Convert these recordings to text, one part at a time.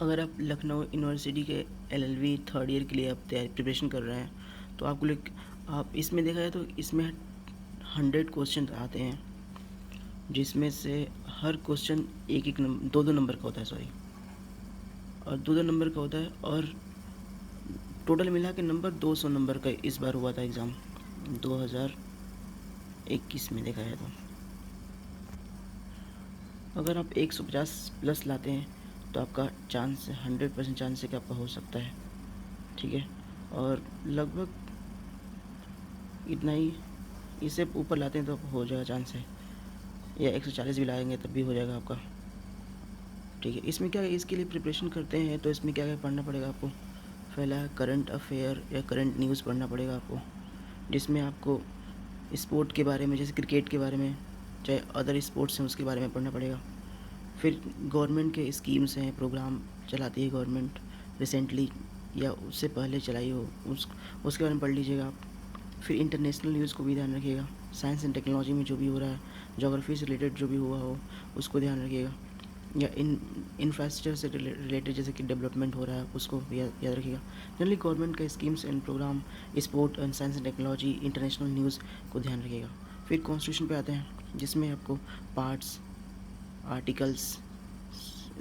अगर आप लखनऊ यूनिवर्सिटी के एलएलबी थर्ड ईयर के लिए आप तैयारी प्रिपरेशन कर रहे हैं तो आपको आप इसमें देखा जाए तो इसमें 100 क्वेश्चन आते हैं, जिसमें से हर क्वेश्चन एक एक नंबर 2-2 नंबर का होता है, सॉरी, और 2-2 नंबर का होता है, और टोटल मिला के नंबर 200 नंबर का इस बार हुआ था एग्ज़ाम 2021 में देखा जाए तो। अगर आप 150 प्लस लाते हैं तो आपका चांस 100% चांस है कि आपका हो सकता है, ठीक है। और लगभग इतना ही, इससे ऊपर लाते हैं तो हो जाएगा चांस है, या 140 भी लाएंगे तब भी हो जाएगा आपका, ठीक है। इसमें क्या है, इसके लिए प्रिपरेशन करते हैं तो इसमें क्या क्या पढ़ना पड़ेगा आपको। पहला करंट अफेयर या करंट न्यूज़ पढ़ना पड़ेगा आपको, जिसमें आपको स्पोर्ट के बारे में, जैसे क्रिकेट के बारे में, चाहे अदर स्पोर्ट्स हैं उसके बारे में पढ़ना पड़ेगा। फिर गवर्नमेंट के स्कीम्स हैं, प्रोग्राम चलाती है गवर्नमेंट रिसेंटली या उससे पहले चलाई हो, उसके बारे में पढ़ लीजिएगा आप। फिर इंटरनेशनल न्यूज़ को भी ध्यान रखिएगा, साइंस एंड टेक्नोलॉजी में जो भी हो रहा है, जोग्राफी से रिलेटेड जो भी हुआ हो उसको ध्यान रखिएगा, या इंफ्रास्ट्रक्चर से रिलेटेड जैसे कि डेवलपमेंट हो रहा है उसको भी याद रखिएगा। जनरली गवर्नमेंट का schemes and program, sport and science and technology, international news को ध्यान रखिएगा। फिर कॉन्स्टिट्यूशन पे आते हैं, जिसमें आपको पार्ट्स, आर्टिकल्स,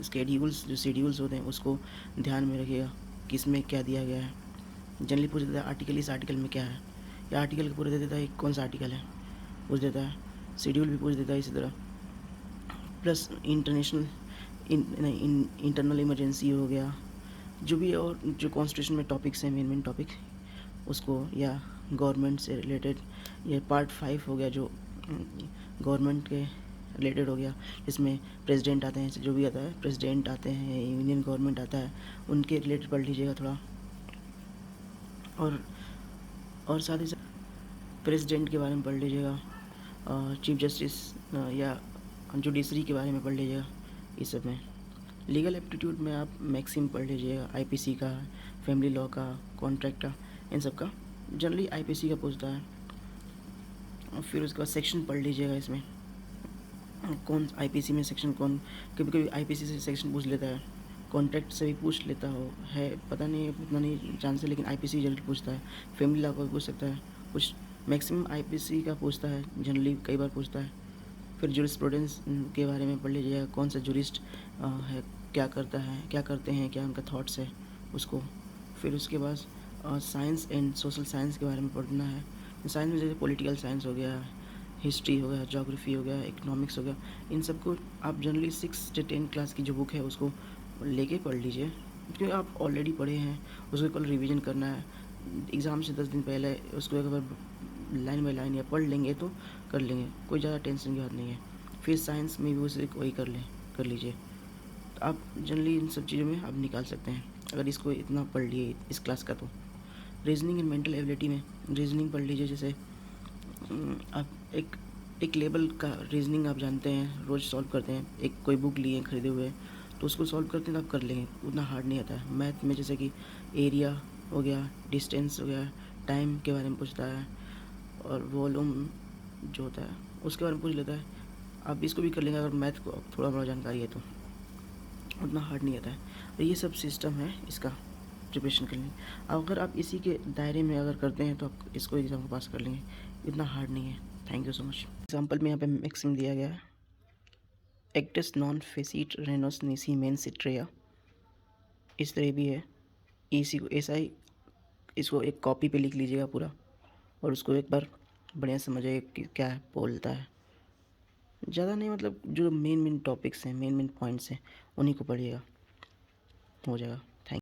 शेड्यूल्स, जो शेड्यूल्स होते हैं उसको ध्यान में रखिएगा, किसमें क्या दिया गया है। जनरली पूछ देता है आर्टिकल, इस आर्टिकल में क्या है, या आर्टिकल का पूरा दे देता है कौन सा आर्टिकल है पूछ देता है, शेड्यूल भी पूछ देता है इसी तरह। प्लस इंटरनेशनल इंटरनल इमरजेंसी हो गया, जो भी और जो कॉन्स्टिट्यूशन में टॉपिक्स हैं, मेन टॉपिक उसको, या गवर्नमेंट से रिलेटेड, या पार्ट 5 हो गया जो गवर्नमेंट के रिलेटेड हो गया, जिसमें प्रेसिडेंट आते हैं, जो भी आता है, प्रेसिडेंट आते हैं, यूनियन गवर्नमेंट आता है, उनके रिलेटेड पढ़ लीजिएगा थोड़ा। और साथ ही साथ प्रेसिडेंट के बारे में पढ़ लीजिएगा, चीफ जस्टिस या जुडिशरी के बारे में पढ़ लीजिएगा। इस सब में लीगल एप्टीट्यूड में आप मैक्सिम पढ़ लीजिएगा, आईपीसी का, फैमिली लॉ का, कॉन्ट्रैक्ट का, इन सब का। जनरली आईपीसी का पूछता है। और फिर उसके बाद सेक्शन पढ़ लीजिएगा, इसमें कौन आईपीसी में सेक्शन कौन, कभी कभी आईपीसी से सेक्शन पूछ लेता है, कॉन्ट्रैक्ट से भी पूछ लेता है, पता नहीं उतना नहीं चांस है, लेकिन आईपीसी जनरली पूछता है। फैमिली लॉ का भी पूछ सकता है, कुछ मैक्सिमम आईपीसी का पूछता है, जनरली कई बार पूछता है। फिर जुरिस्प्रूडेंस के बारे में पढ़ लीजिएगा, कौन सा जुरिस्ट है, क्या करता है, क्या करते हैं, क्या उनका थॉट्स है उसको। फिर उसके बाद साइंस एंड सोशल साइंस के बारे में पढ़ना है। साइंस में जैसे पॉलिटिकल साइंस हो गया, हिस्ट्री हो गया, ज्योग्राफी हो गया, इकोनॉमिक्स हो गया, इन सबको आप जनरली 6 से 10 क्लास की जो बुक है उसको लेके पढ़ लीजिए, क्योंकि आप ऑलरेडी पढ़े हैं, उसको कल रिवीजन करना है। एग्ज़ाम से 10 दिन पहले उसको एक बार लाइन बाई लाइन या पढ़ लेंगे तो कर लेंगे, कोई ज़्यादा टेंशन की बात नहीं है। फिर साइंस में भी उसे वही कर लीजिए। तो आप जनरली इन सब चीज़ों में आप निकाल सकते हैं, अगर इसको इतना पढ़ लिए इस क्लास का। तो रीजनिंग एंड मेंटल एबिलिटी में रीजनिंग पढ़ लीजिए, जैसे आप एक लेवल का रीजनिंग आप जानते हैं, रोज़ सॉल्व करते हैं, एक कोई बुक लिए खरीदे हुए तो उसको सॉल्व करते हैं तो आप कर लेंगे, उतना हार्ड नहीं आता है। मैथ में जैसे कि एरिया हो गया, डिस्टेंस हो गया, टाइम के बारे में पूछता है, और वॉल्यूम जो होता है उसके बारे में पूछ लेता है। आप इसको भी कर लेंगे अगर मैथ को थोड़ा बड़ा जानकारी है तो, उतना हार्ड नहीं आता है। तो ये सब सिस्टम है इसका प्रिपरेशन करने। अगर आप इसी के दायरे में अगर करते हैं तो आप इसको एग्ज़ाम को पास कर लेंगे, इतना हार्ड नहीं है। Thank you so much. Example में यहाँ पे मैक्सिम दिया गया है, एक्टस नॉन फेसिट रेनोस नीसी मेन सिट्रेया, इस तरह भी है। इसी को ऐसा ही इसको एक कॉपी पे लिख लीजिएगा पूरा, और उसको एक बार बढ़िया समझिएगा कि क्या बोलता है। ज़्यादा नहीं, मतलब जो मेन टॉपिक्स हैं, मेन पॉइंट्स हैं उन्हीं को पढ़िएगा, हो जाएगा।